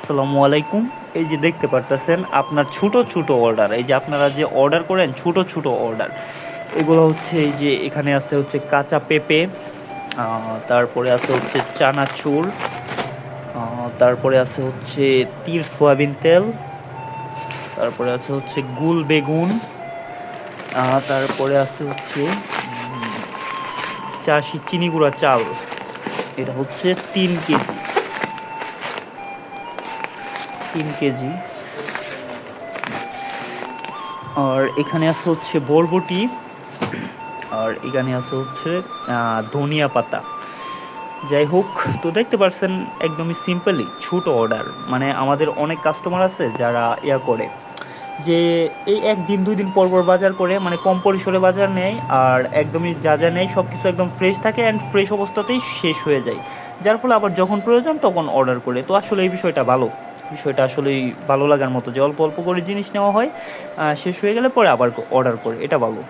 আসসালামু আলাইকুম। এই যে দেখতে পারতেছেন আপনার ছোট ছোট অর্ডার, এই যে আপনারা যে অর্ডার করেন ছোট ছোট অর্ডার, এগুলো হচ্ছে এই যে এখানে আছে হচ্ছে কাঁচা পেঁপে, তারপরে আছে হচ্ছে চানাচুর, তারপরে আছে হচ্ছে তিল সয়াবিন তেল, তারপরে আছে হচ্ছে গুল বেগুন, তারপরে আছে হচ্ছে চাষি চিনি গুঁড়া চাল। এটা হচ্ছে 3 কেজি, 3 কেজি। আর এখানে আছে হচ্ছে বরবটি, আর এখানে আছে হচ্ছে ধনিয়া পাতা। যাই হোক, তো দেখতে পারছেন একদমই সিম্পলি ছোট অর্ডার। মানে আমাদের অনেক কাস্টমার আছে যারা করে যে এই 1 দিন 2 দিন পর পর বাজার করে, মানে কম পরিসরে বাজার নেয়, আর একদমই যা যা নেয় সব কিছু একদম ফ্রেশ থাকে অ্যান্ড ফ্রেশ অবস্থাতেই শেষ হয়ে যায়, যার ফলে আবার যখন প্রয়োজন তখন অর্ডার করে। তো আসলে এই বিষয়টা ভালো, বিষয়টা আসলেই ভালো লাগার মতো যে অল্প অল্প করে জিনিস নেওয়া হয়, শেষ হয়ে গেলে পরে আবার অর্ডার করে, এটা ভালো।